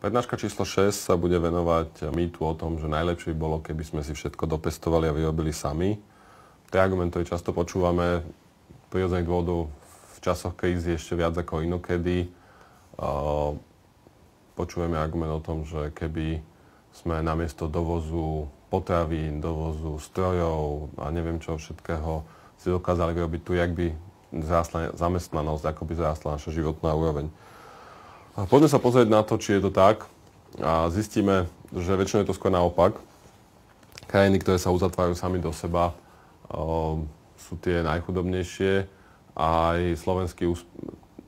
Prednáška číslo 6 sa bude venovať mýtu o tom, že najlepšie by bolo, keby sme si všetko dopestovali a vyrobili sami. Tie argumenty často počúvame prirodzených dôvodov v časoch krízy ešte viac ako inokedy. Počúvame argument o tom, že keby sme namiesto dovozu potravín, dovozu strojov a neviem čo všetkého si dokázali vyrobiť tu, jak by zrástla zamestnanosť, ako by zrástla naša životná úroveň. Poďme sa pozrieť na to, či je to tak a zistíme, že väčšinou je to skôr naopak. Krajiny, ktoré sa uzatvárajú sami do seba, sú tie najchudobnejšie a aj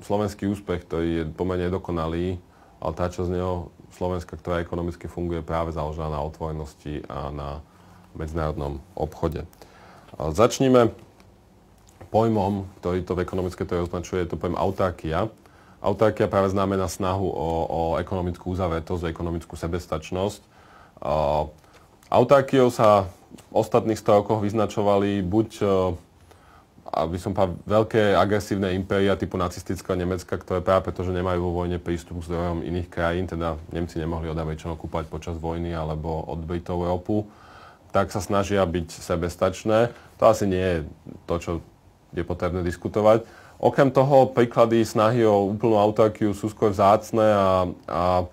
slovenský úspech, ktorý je pomerne nedokonalý, ale tá časť z neho Slovenska, ktorá ekonomicky funguje, práve založená na otvorenosti a na medzinárodnom obchode. Začníme pojmom, ktorý to v ekonomické teórii označuje, je to pojem autarkia. Autarkia práve znamená snahu o ekonomickú uzavretosť, o ekonomickú sebestačnosť. Autarkiou sa v ostatných 100 rokoch vyznačovali buď aby som povedal, veľké agresívne impéria typu nacistického Nemecka, ktoré práve preto, že nemajú vo vojne prístup k zdrojom iných krajín, teda Nemci nemohli od Američanov kúpať počas vojny alebo od Britov ropu, tak sa snažia byť sebestačné. To asi nie je to, čo je potrebné diskutovať. Okrem toho, príklady snahy o úplnú autarkiu sú skôr vzácne a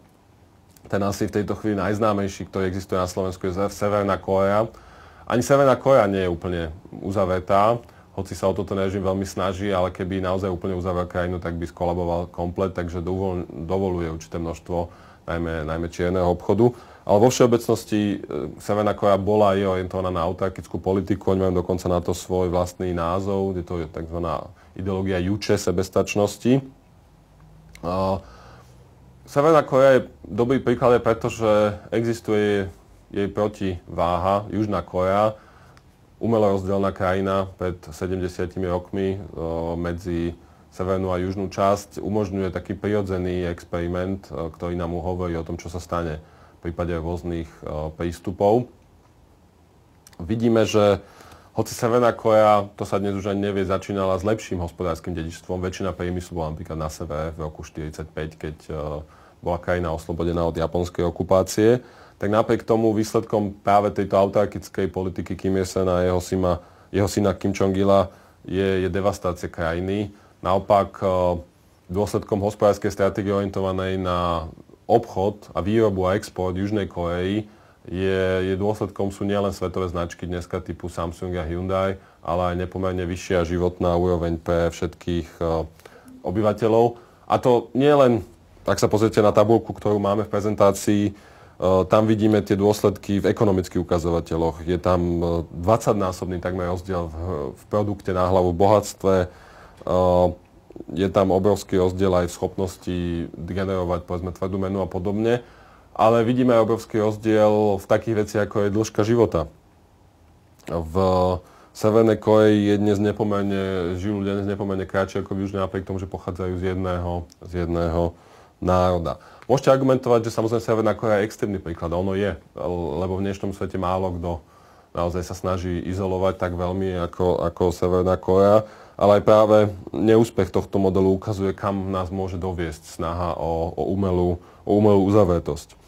ten asi v tejto chvíli najznámejší, ktorý existuje na Slovensku, je Severná Kórea. Ani Severná Kórea nie je úplne uzavretá, hoci sa o toto režim veľmi snaží, ale keby naozaj úplne uzavrel krajinu, tak by skolaboval komplet, takže dovoluje určité množstvo najmä čierneho obchodu. Ale vo všeobecnosti Severná Kórea bola aj orientovaná na autarkickú politiku, oni majú dokonca na to svoj vlastný názov, je to tzv. Ideológia juče sebestačnosti. Severná Kórea je dobrý príklad, pretože existuje jej protiváha, Južná Kórea, umelo rozdelená krajina pred 70 rokmi medzi severnú a južnú časť, umožňuje taký prirodzený experiment, ktorý nám hovorí o tom, čo sa stane v prípade rôznych prístupov. Vidíme, že hoci Severná Kórea, to sa dnes už ani nevie, začínala s lepším hospodárskym dedičstvom. Väčšina priemyslu bola napríklad na severe v roku 1945, keď bola krajina oslobodená od japonskej okupácie. Tak napriek tomu výsledkom práve tejto autarkickej politiky Kim Il-suna a jeho syna Kim Jong-ila je devastácia krajiny. Naopak dôsledkom hospodárskej stratégie orientovanej na obchod a výrobu a export Južnej Kórey je dôsledkom sú nielen svetové značky dneska typu Samsung a Hyundai, ale aj nepomerne vyššia životná úroveň pre všetkých obyvateľov. A to nie len, ak sa pozriete na tabuľku, ktorú máme v prezentácii, tam vidíme tie dôsledky v ekonomických ukazovateľoch. Je tam 20-násobný takmer rozdiel v produkte na hlavu, v bohatstve. Je tam obrovský rozdiel aj v schopnosti generovať, povedzme, tvrdú menu a podobne. Ale vidíme aj obrovský rozdiel v takých veciach, ako je dĺžka života. V Severnej Kórei žijú ľudia dnes nepomerne kratšie ako v Južnej, napriek tomu, že pochádzajú z jedného národa. Môžete argumentovať, že samozrejme Severná Kórea je extrémny príklad. Ono je, lebo v dnešnom svete málo kto naozaj sa snaží izolovať tak veľmi ako Severná Kórea. Ale aj práve neúspech tohto modelu ukazuje, kam nás môže doviesť snaha o umelú uzavretosť.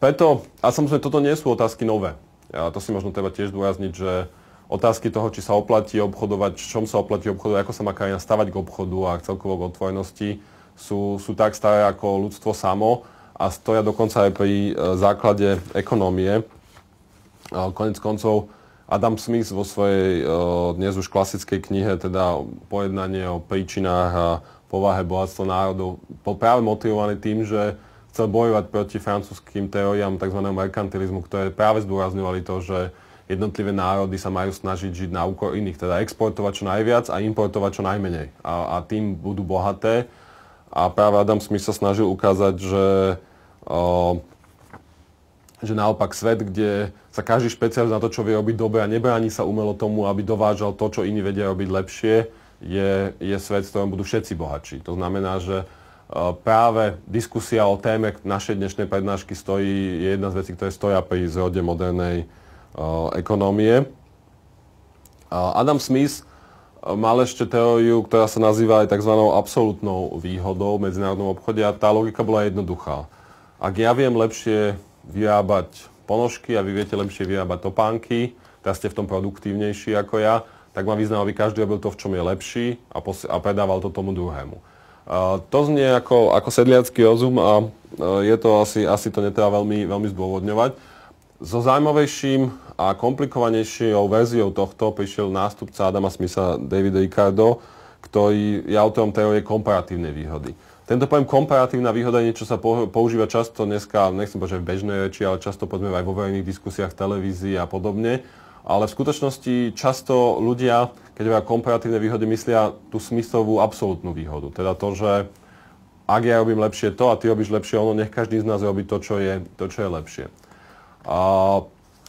Preto, a samozrejme, toto nie sú otázky nové. A to si možno treba tiež zdôrazniť, že otázky toho, či sa oplatí obchodovať, čom sa oplatí obchodovať, ako sa má krajina stavať k obchodu a celkovo k otvorenosti, sú tak staré ako ľudstvo samo a stoja dokonca aj pri základe ekonómie. Koniec koncov Adam Smith vo svojej dnes už klasickej knihe, teda pojednanie o príčinách a povahe bohatstva národov, bol práve motivovaný tým, že chcel bojovať proti francúzským teóriám tzv. Merkantilizmu, ktoré práve zdôrazňovali to, že jednotlivé národy sa majú snažiť žiť na úkor iných, teda exportovať čo najviac a importovať čo najmenej. A tým budú bohaté. A práve Adam Smith sa snažil ukázať, že naopak svet, kde sa každý špecializuje na to, čo vie robiť dobre a nebráni sa umelo tomu, aby dovážal to, čo iní vedia robiť lepšie, je svet, v ktorom budú všetci bohatší. To znamená, že práve diskusia o téme našej dnešnej prednášky je jedna z vecí, ktoré stoja pri zrode modernej ekonómie. Adam Smith mal ešte teóriu, ktorá sa nazýva aj tzv. Absolútnou výhodou v medzinárodnom obchode a tá logika bola jednoduchá. Ak ja viem lepšie vyrábať ponožky a vy viete lepšie vyrábať topánky, tak ste v tom produktívnejší ako ja, tak má význam, aby každý robil to, v čom je lepší a predával to tomu druhému. To znie ako sedliacky rozum a je to asi to netreba veľmi zdôvodňovať. So zaujímavejším a komplikovanejšou verziou tohto prišiel nástupca Adama Smitha, David Ricardo, ktorý je autorom teórie komparatívnej výhody. Tento pojem komparatívna výhoda je niečo, čo sa používa často dneska, nechcem povedať, že v bežnej reči, ale často povedzme aj vo verejných diskusiách v televízii a podobne. Ale v skutočnosti často ľudia, keď hovoria komparatívne výhody, myslia tú Smithovú absolútnu výhodu. Teda to, že ak ja robím lepšie to a ty robíš lepšie ono, nech každý z nás robí to, čo je lepšie.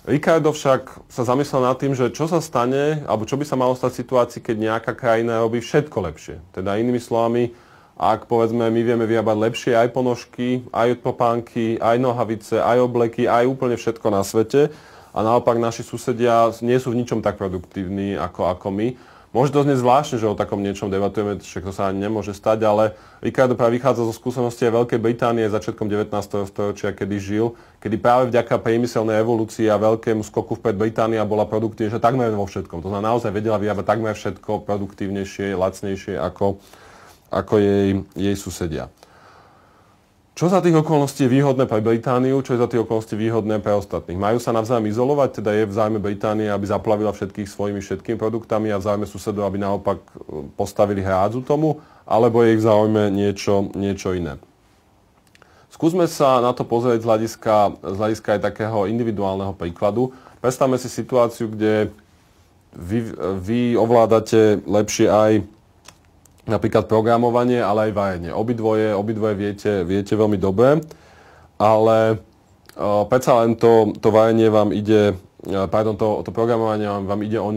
Ricardo však sa zamyslel nad tým, že čo sa stane, alebo čo by sa malo stať v situácii, keď nejaká krajina robí všetko lepšie. Teda inými slovami, ak povedzme my vieme vyrábať lepšie aj ponožky, aj topánky, aj nohavice, aj obleky, aj úplne všetko na svete a naopak naši susedia nie sú v ničom tak produktívni ako my. Môže to znieť zvláštne, že o takom niečom debatujeme, že to sa ani nemôže stať, ale Ricardo práve vychádza zo skúsenosti aj Veľkej Británie začiatkom 19. storočia, kedy žil, kedy práve vďaka priemyselnej evolúcii a veľkému skoku vpred Británia bola produktívnejšia takmer vo všetkom. To znamená, naozaj vedela vyrábať takmer všetko produktívnejšie, lacnejšie ako jej susedia. Čo za tých okolností je výhodné pre Britániu, čo je za tých okolností výhodné pre ostatných? Majú sa navzájom izolovať, teda je v záujme Británie, aby zaplavila všetkých svojimi všetkými produktami a v záujme susedov, aby naopak postavili hrádzu tomu, alebo je ich v záujme niečo iné? Skúsme sa na to pozrieť z hľadiska aj takého individuálneho príkladu. Predstavme si situáciu, kde vy ovládate lepšie aj napríklad programovanie, ale aj varenie. Obidvoje viete veľmi dobre, ale predsa len to varenie vám ide, to programovanie vám ide o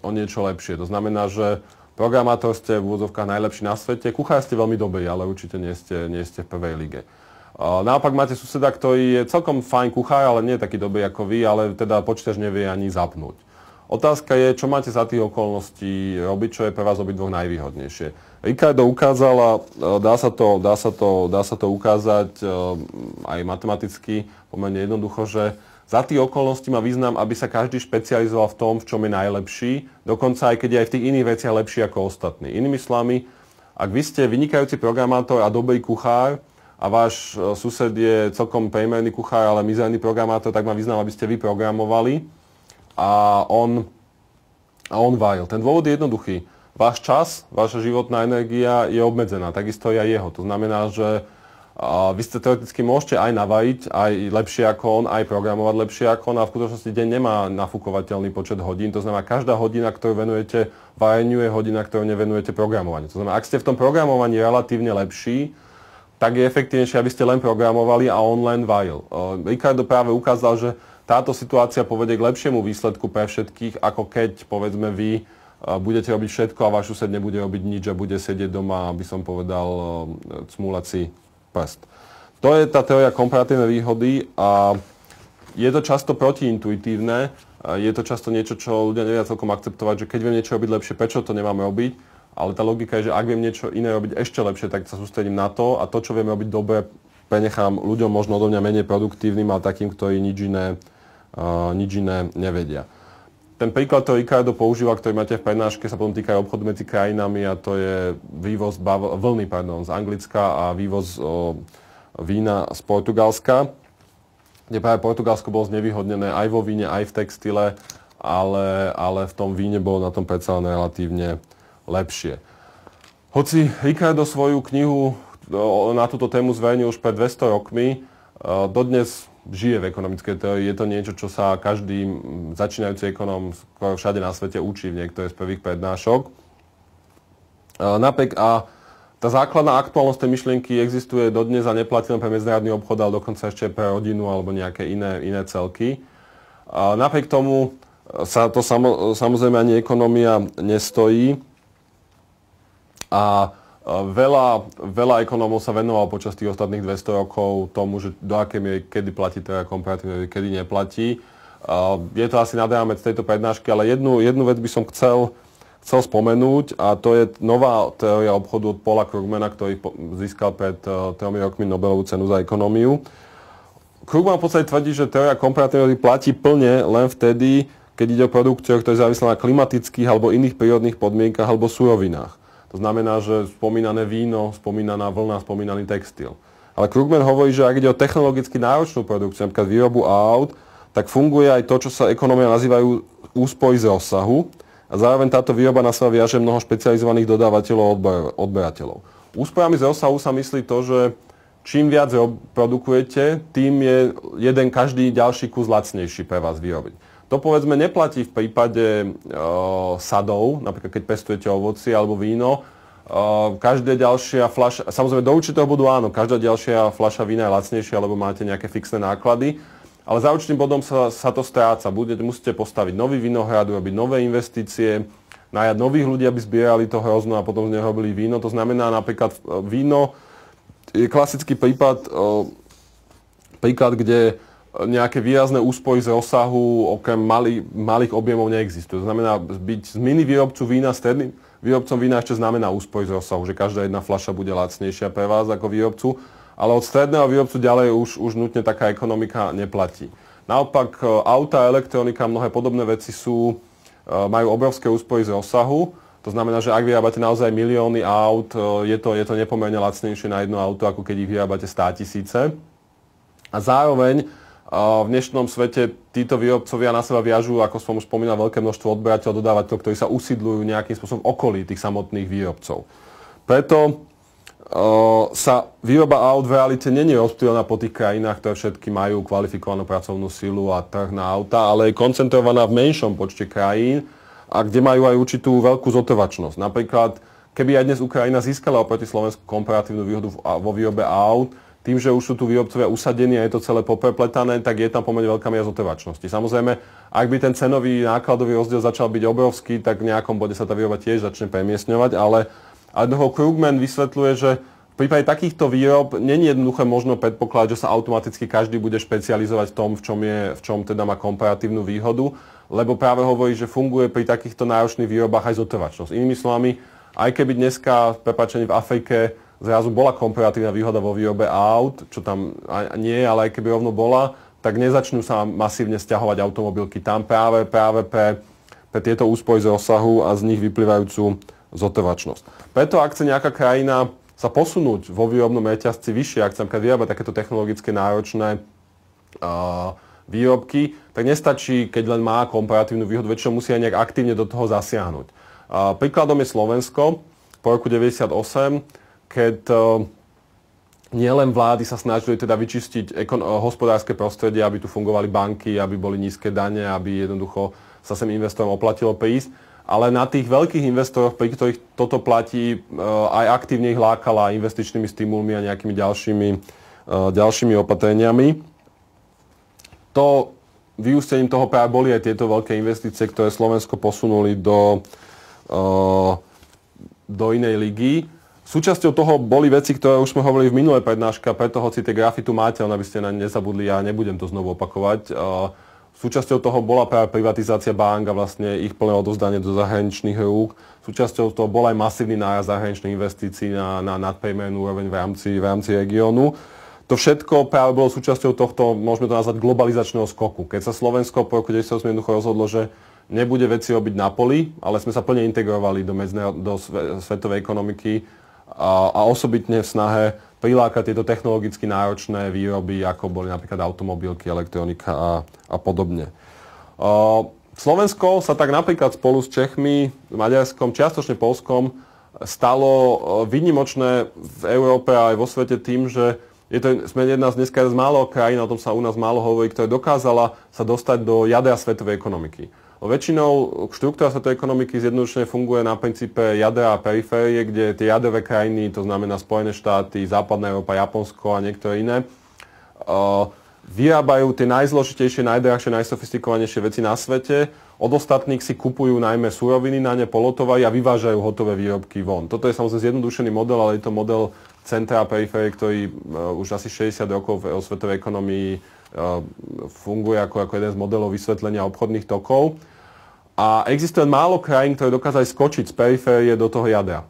niečo lepšie. To znamená, že programátor ste v úvodzovkách najlepší na svete, kuchár ste veľmi dobrý, ale určite nie ste v prvej lige. Naopak máte suseda, ktorý je celkom fajn kuchár, ale nie je taký dobrý ako vy, ale teda počítač nevie ani zapnúť. Otázka je, čo máte za tých okolností robiť, čo je pre vás obidvoch najvýhodnejšie. Ricardo ukázal a dá sa to ukázať aj matematicky pomerne jednoducho, že za tých okolností má význam, aby sa každý špecializoval v tom, v čom je najlepší, dokonca aj keď je aj v tých iných veciach lepší ako ostatní. Inými slovami, ak vy ste vynikajúci programátor a dobrý kuchár a váš sused je celkom priemerný kuchár, ale mizerný programátor, tak má význam, aby ste vy programovali a on varil. Ten dôvod je jednoduchý. Váš čas, vaša životná energia je obmedzená, takisto je aj jeho. To znamená, že vy ste teoreticky môžete aj navariť, aj lepšie ako on, aj programovať lepšie ako on a v skutočnosti deň nemá nafúkovateľný počet hodín. To znamená, každá hodina, ktorú venujete vareniu, je hodina, ktorú nevenujete programovaniu. To znamená, ak ste v tom programovaní relatívne lepší, tak je efektívnejšie, aby ste len programovali a on len varil. Ricardo práve ukázal, že táto situácia povedie k lepšiemu výsledku pre všetkých, ako keď, povedzme, vy budete robiť všetko a váš sused nebude robiť nič a bude sedieť doma, aby som povedal, cmúľať si prst. To je tá teória komparatívnej výhody a je to často protiintuitívne, je to často niečo, čo ľudia nevedia celkom akceptovať, že keď viem niečo robiť lepšie, prečo to nemám robiť, ale tá logika je, že ak viem niečo iné robiť ešte lepšie, tak sa sústredím na to a to, čo viem robiť dobre, prenechám ľuďom možno odo mňa menej produktívnym, ale takým, ktorí nič iné nevedia. Ten príklad, ktorý Ricardo používa, ktorý máte v prednáške, sa potom týka obchodu medzi krajinami a to je vývoz vlny z Anglicka a vývoz vína z Portugalska, kde práve Portugalsko bolo znevýhodnené aj vo víne, aj v textile, ale v tom víne bolo na tom predsa len relatívne lepšie. Hoci Ricardo svoju knihu na túto tému zverejnil už pred 200 rokmi, dodnes žije v ekonomickej teórii. Je to niečo, čo sa každý začínajúci ekonóm skoro všade na svete učí v niektorej z prvých prednášok. A tá základná aktuálnosť tej myšlienky existuje dodnes a neplatí len pre medzinárodný obchod, ale dokonca ešte pre rodinu alebo nejaké iné celky. Napriek tomu sa to samozrejme ani ekonomia nestojí a veľa ekonómov sa venovalo počas tých ostatných 200 rokov tomu, že do akej miery kedy platí teda komparatívne, kedy neplatí. Je to asi nad rámec tejto prednášky, ale jednu vec by som chcel chcel spomenúť, a to je nová teória obchodu od Paula Krugmana, ktorý získal pred 3 rokmi Nobelovú cenu za ekonómiu. Krugman v podstate tvrdí, že teória komparatívnosti platí plne len vtedy, keď ide o produkciu, ktorá je závislá na klimatických alebo iných prírodných podmienkach alebo surovinách. To znamená, že spomínané víno, spomínaná vlna, spomínaný textil. Ale Krugman hovorí, že ak ide o technologicky náročnú produkciu, napríklad výrobu aut, tak funguje aj to, čo sa ekonómia nazývajú úspory z rozsahu. A zároveň táto výroba na seba viaže mnoho špecializovaných dodávateľov a odberateľov. Úsporami z rozsahu sa myslí to, že čím viac produkujete, tým je jeden každý ďalší kus lacnejší pre vás vyrobiť. To povedzme neplatí v prípade sadov, napríklad keď pestujete ovocie alebo víno. Každá ďalšia fľaša, samozrejme do určitého bodu áno, každá ďalšia fľaša vína je lacnejšia, alebo máte nejaké fixné náklady. Ale za určitým bodom sa to stráca. Musíte postaviť nový vinohrad, robiť nové investície, najať nových ľudí, aby zbierali to hrozno a potom z neho robili víno. To znamená napríklad víno je klasický príklad, kde nejaké výrazné úspory z rozsahu okrem malých objemov neexistujú. To znamená, byť z mini výrobcu vína stredným výrobcom vína ešte znamená úspory z rozsahu, že každá jedna fľaša bude lacnejšia pre vás ako výrobcu. Ale od stredného výrobcu ďalej už nutne taká ekonomika neplatí. Naopak auta, elektronika, mnohé podobné veci majú obrovské úspory z rozsahu. To znamená, že ak vyrábate naozaj milióny aut, je to nepomerne lacnejšie na jedno auto, ako keď ich vyrábate 100 000. A zároveň v dnešnom svete títo výrobcovia na seba viažú, ako som už spomínal, veľké množstvo odberateľov, dodávateľov, ktorí sa usídľujú nejakým spôsobom v okolí tých samotných výrobcov. Preto sa výroba aut v realite nie je rozptýlená po tých krajinách, ktoré všetky majú kvalifikovanú pracovnú silu a trh na auta, ale je koncentrovaná v menšom počte krajín a kde majú aj určitú veľkú zotrvačnosť. Napríklad, keby aj dnes Ukrajina získala oproti Slovensku komparatívnu výhodu vo výrobe aut, tým, že už sú tu výrobcovia usadení a je to celé poprepletané, tak je tam pomerne veľká miera zotrvačnosti. Samozrejme, ak by ten cenový nákladový rozdiel začal byť obrovský, tak v nejakom bode sa tá výroba tiež začne premiestňovať, ale Krugman vysvetľuje, že v prípade takýchto výrob není jednoduché možno predpokladať, že sa automaticky každý bude špecializovať v tom, v čom teda má komparatívnu výhodu, lebo práve hovorí, že funguje pri takýchto náročných výrobách aj zotrvačnosť. Inými slovami, aj keby dneska, prepáčení, v Afrike zrazu bola komparatívna výhoda vo výrobe aut, čo tam nie je, ale aj keby rovno bola, tak nezačnú sa masívne sťahovať automobilky tam práve pre tieto úspory z rozsahu a z nich vyplývajúcu zotrvačnosť. Preto ak chce nejaká krajina sa posunúť vo výrobnom reťazci vyššie, ak chce vyrábať takéto technologicky náročné výrobky, tak nestačí, keď len má komparatívnu výhodu, väčšinou musí aj nejak aktívne do toho zasiahnuť. Príkladom je Slovensko po roku 1998, keď nielen vlády sa snažili teda vyčistiť hospodárske prostredie, aby tu fungovali banky, aby boli nízke dane, aby jednoducho sa sem investorom oplatilo prísť, ale na tých veľkých investoroch, pri ktorých toto platí, aj aktívne ich lákala investičnými stimulmi a nejakými ďalšími opatreniami. To vyústením toho práve boli aj tieto veľké investície, ktoré Slovensko posunuli do inej ligy. Súčasťou toho boli veci, ktoré už sme hovorili v minulej prednáške, preto hoci tie grafy tu máte, aby ste na ne nezabudli, ja nebudem to znovu opakovať. Súčasťou toho bola práve privatizácia bank a vlastne ich plné odovzdanie do zahraničných rúk. Súčasťou toho bol aj masívny nárast zahraničných investícií na nadpriemernú úroveň v rámci regiónu. To všetko práve bolo súčasťou tohto, môžeme to nazvať, globalizačného skoku. Keď sa Slovensko po roku 1998 jednoducho rozhodlo, že nebude veci robiť na poli, ale sme sa plne integrovali do svetovej ekonomiky a osobitne v snahe prilákať tieto technologicky náročné výroby, ako boli napríklad automobilky, elektronika a podobne. Slovensko sa tak napríklad spolu s Čechmi, Maďarskom, čiastočne Poľskom stalo výnimočné v Európe a aj vo svete tým, že sme jedna z dneska z málo krajín, o tom sa u nás málo hovorí, ktorá dokázala sa dostať do jadra svetovej ekonomiky. Väčšinou štruktúra svetovej ekonomiky zjednodušene funguje na princípe jadra a periférie, kde tie jadrové krajiny, to znamená Spojené štáty, Západná Európa, Japonsko a niektoré iné, vyrábajú tie najzložitejšie, najdrahšie, najsofistikovanejšie veci na svete. Od ostatných si kupujú najmä suroviny, na ne polotovary a vyvážajú hotové výrobky von. Toto je samozrejme zjednodušený model, ale je to model centra a periférie, ktorý už asi 60 rokov v svetovej ekonomii funguje ako jeden z modelov vysvetlenia obchodných tokov. A existuje málo krajín, ktoré dokázali skočiť z periférie do toho jadra.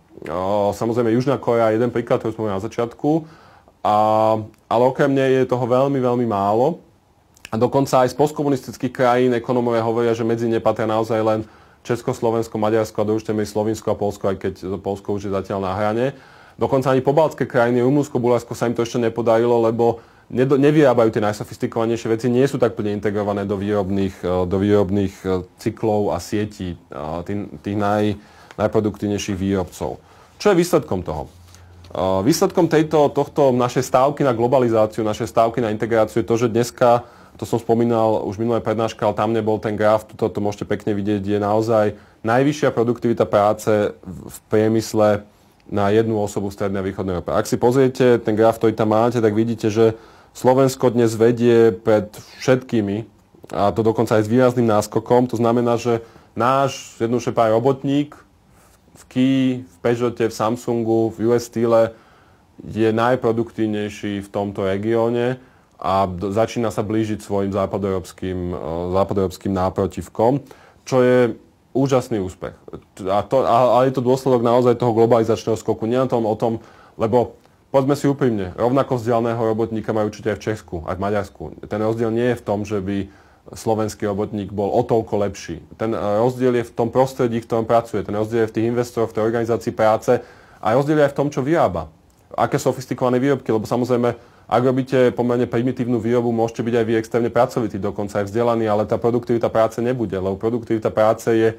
Samozrejme, Južná Kórea je jeden príklad, ktorý sme na začiatku, ale okrem nej je toho veľmi, veľmi málo. A dokonca aj z postkomunistických krajín ekonómovia hovoria, že medzi ne patria naozaj len Česko, Slovensko, Maďarsko a do určitej miery Slovinsko a Poľsko, aj keď Poľsko už je zatiaľ na hrane. Dokonca ani pobaltské krajiny, Rumunsko, Bulharsko sa im to ešte nepodarilo, lebo nevyrábajú tie najsofistikovanejšie veci, nie sú tak plne integrované do výrobných cyklov a sietí tých najproduktívnejších výrobcov. Čo je výsledkom toho? Výsledkom tohto našej stávky na globalizáciu, našej stávky na integráciu je to, že dneska, to som spomínal už minulé prednáška, ale tam nebol ten graf, to môžete pekne vidieť, je naozaj najvyššia produktivita práce v priemysle na jednu osobu v strednej a východnej Európe. Ak si pozriete ten graf, ktorý tam máte, tak vidíte, že Slovensko dnes vedie pred všetkými, a to dokonca aj s výrazným náskokom. To znamená, že náš jednoduše pár robotník v Kii, v Peugeote, v Samsungu, v US Steel je najproduktívnejší v tomto regióne a začína sa blížiť svojim západoeurópskym náprotivkom, čo je úžasný úspech. Ale je to dôsledok naozaj toho globalizačného skoku. Nie o tom, lebo poďme si úprimne, rovnako vzdialeného robotníka majú určite aj v Česku, aj v Maďarsku. Ten rozdiel nie je v tom, že by slovenský robotník bol o toľko lepší. Ten rozdiel je v tom prostredí, v ktorom pracuje. Ten rozdiel je v tých investoroch, v tej organizácii práce a rozdiel je aj v tom, čo vyrába. Aké sofistikované výrobky, lebo samozrejme, ak robíte pomerne primitívnu výrobu, môžete byť aj vy extrémne pracovití, dokonca aj vzdelaní, ale tá produktivita práce nebude, lebo produktivita práce je,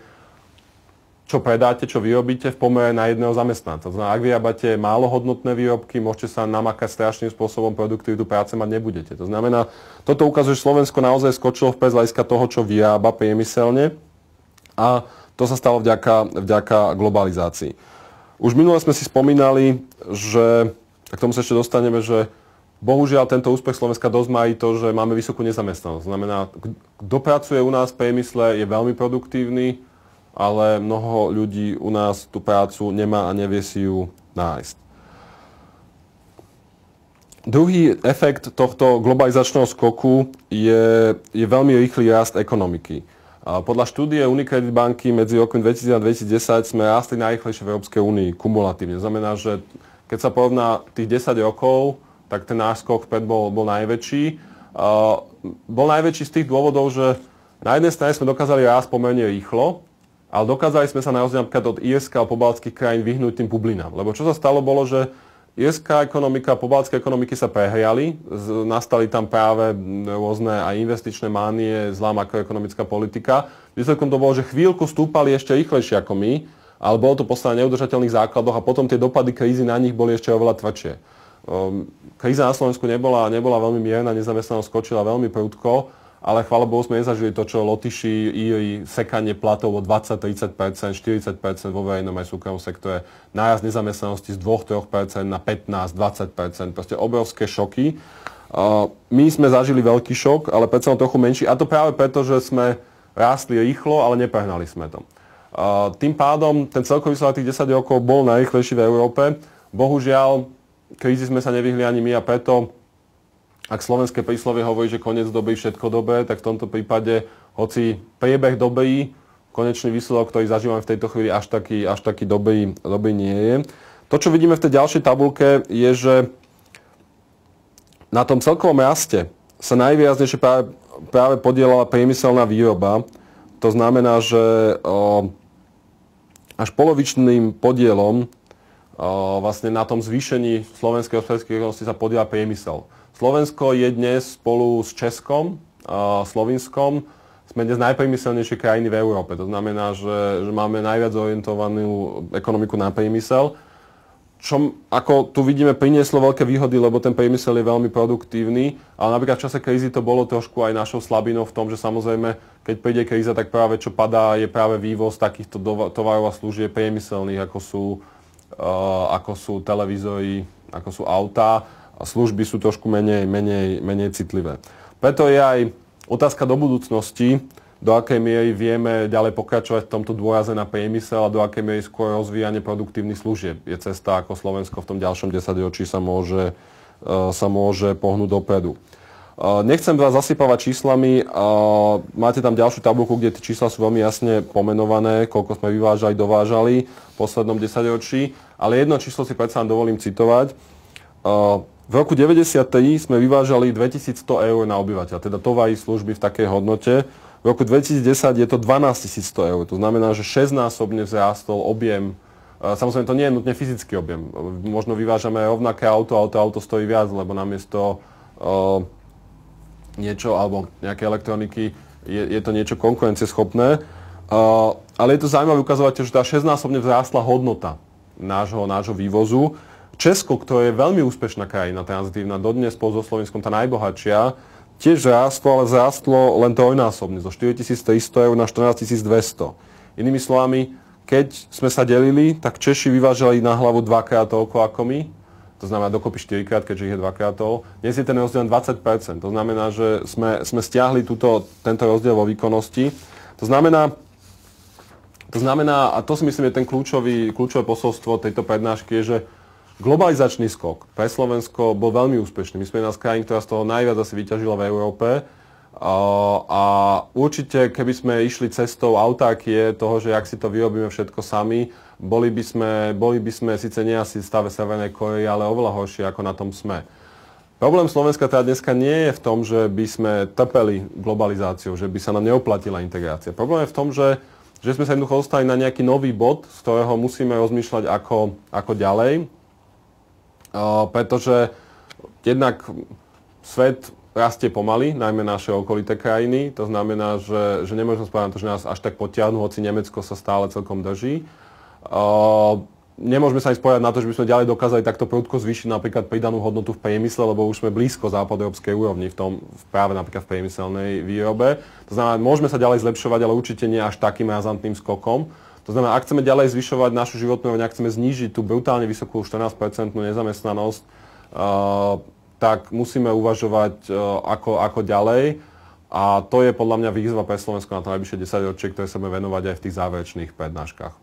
čo predáte, čo vyrobíte v pomere na jedného zamestnanca. To znamená, ak vyrábate málohodnotné výrobky, môžete sa namakať strašným spôsobom, produktivitu práce mať nebudete. To znamená, toto ukazuje, že Slovensko naozaj skočilo vpred z hľadiska toho, čo vyrába priemyselne a to sa stalo vďaka globalizácii. Už minule sme si spomínali, že, a k tomu sa ešte dostaneme, že bohužiaľ tento úspech Slovenska dosť má i to, že máme vysokú nezamestnanosť. To znamená, kto pracuje u nás v priemysle, je veľmi produktívny, ale mnoho ľudí u nás tú prácu nemá a nevie si ju nájsť. Druhý efekt tohto globalizačného skoku je veľmi rýchly rast ekonomiky. Podľa štúdie Unicredit banky medzi rokmi 2000 a 2010 sme rástli najrýchlejšie v Európskej únii kumulatívne. Znamená, že keď sa porovná tých 10 rokov, tak ten náš skok vpred bol najväčší. Bol najväčší z tých dôvodov, že na jednej strane sme dokázali rásť pomerne rýchlo, ale dokázali sme sa naozaj napríklad od Írska a pobaltských krajín vyhnúť tým bublinám. Lebo čo sa stalo bolo, že írska ekonomika a pobaltské ekonomiky sa prehriali, nastali tam práve rôzne aj investičné mánie, zlá makroekonomická politika. Výsledkom to bolo, že chvíľku stúpali ešte rýchlejšie ako my, ale bolo to postavené na neudržateľných základoch a potom tie dopady krízy na nich boli ešte oveľa tvrdšie. Kríza na Slovensku nebola veľmi mierna, nezamestnanosť skočila veľmi prudko, ale chvála Bohu sme nezažili to, čo Lotyši, Íri, sekanie platov o 20-30%, 40% vo verejnom aj súkromnom sektore, nárast nezamestnanosti z 2-3% na 15-20%, proste obrovské šoky. My sme zažili veľký šok, ale predsa trochu menší, a to práve preto, že sme rástli rýchlo, ale neprehnali sme to. Tým pádom ten celkový výsledok tých 10 rokov bol najrýchlejší v Európe. Bohužiaľ, krízi sme sa nevyhli ani my a preto, ak slovenské príslovie hovorí, že koniec doby všetko dobré, tak v tomto prípade, hoci priebeh doby, konečný výsledok, ktorý zažívame v tejto chvíli, až taký dobrý nie je. To, čo vidíme v tej ďalšej tabuľke, je, že na tom celkovom raste sa najvýraznejšie práve podielala priemyselná výroba. To znamená, že až polovičným podielom vlastne na tom zvýšení slovenskej hospodárskej výkonnosti sa podieľa priemysel. Slovensko je dnes spolu s Českom a Slovinskom sme dnes najpriemyselnejšie krajiny v Európe. To znamená, že máme najviac orientovanú ekonomiku na priemysel, čo ako tu vidíme prinieslo veľké výhody, lebo ten priemysel je veľmi produktívny, ale napríklad v čase krízy to bolo trošku aj našou slabinou v tom, že samozrejme, keď príde kríza, tak práve čo padá je práve vývoz takýchto tovarov a služieb priemyselných, ako sú televízory, ako sú autá. A služby sú trošku menej citlivé. Preto je aj otázka do budúcnosti, do akej miery vieme ďalej pokračovať v tomto dôraze na priemysel a do akej miery skôr rozvíjanie produktívnych služieb. Je cesta, ako Slovensko v tom ďalšom 10 ročí sa môže pohnúť dopredu. Nechcem vás zasypávať číslami, máte tam ďalšiu tabuľku, kde tie čísla sú veľmi jasne pomenované, koľko sme vyvážali, dovážali v poslednom 10-ročí, ale jedno číslo si predsa dovolím citovať. V roku 1993 sme vyvážali 2100 eur na obyvateľa, teda tovary, služby v takej hodnote. V roku 2010 je to 12100 eur, to znamená, že 6-násobne vzrástol objem. Samozrejme, to nie je nutne fyzický objem. Možno vyvážame rovnaké auto stojí viac, lebo namiesto niečo alebo nejaké elektroniky je to niečo konkurencieschopné. Ale je to zaujímavé ukazovať, že tá 6-násobne vzrástla hodnota nášho vývozu. Česko, ktoré je veľmi úspešná krajina tranzitívna, dodnes spolu so Slovenskom tá najbohatšia, tiež vzrástlo, ale vzrástlo len trojnásobne, zo 4300 eur na 14200. Inými slovami, keď sme sa delili, tak Češi vyvážali na hlavu dvakrát toľko ako my. To znamená dokopy 4-krát, keďže ich je dvakrát toľko. Dnes je ten rozdiel 20%. To znamená, že sme stiahli tento rozdiel vo výkonnosti. To znamená, a to si myslím, je ten kľúčové posolstvo tejto prednášky, je, že globalizačný skok pre Slovensko bol veľmi úspešný. My sme jedna z krajín, ktorá z toho najviac asi vyťažila v Európe. A určite, keby sme išli cestou autarkie, toho, že ak si to vyrobíme všetko sami, boli by sme síce nie asi v stave Severnej Kórey, ale oveľa horšie, ako na tom sme. Problém Slovenska teda dneska nie je v tom, že by sme trpeli globalizáciou, že by sa nám neoplatila integrácia. Problém je v tom, že sme sa jednoducho dostali na nejaký nový bod, z ktorého musíme rozmýšľať ako ďalej. Pretože jednak svet rastie pomaly, najmä naše okolité krajiny. To znamená, že nemôžeme spovedať na to, že nás až tak potiahnu, hoci Nemecko sa stále celkom drží. Nemôžeme sa ani spovedať na to, že by sme ďalej dokázali takto prudko zvýšiť napríklad pridanú hodnotu v priemysle, lebo už sme blízko západoeurópskej úrovni práve napríklad v priemyselnej výrobe. To znamená, môžeme sa ďalej zlepšovať, ale určite nie až takým razantným skokom. To znamená, ak chceme ďalej zvyšovať našu životnú úroveň, ak chceme znížiť tú brutálne vysokú 14% nezamestnanosť, tak musíme uvažovať ako ďalej. A to je podľa mňa výzva pre Slovensko na to najbližšie 10 ročie, ktoré sa budeme venovať aj v tých záverečných prednáškach.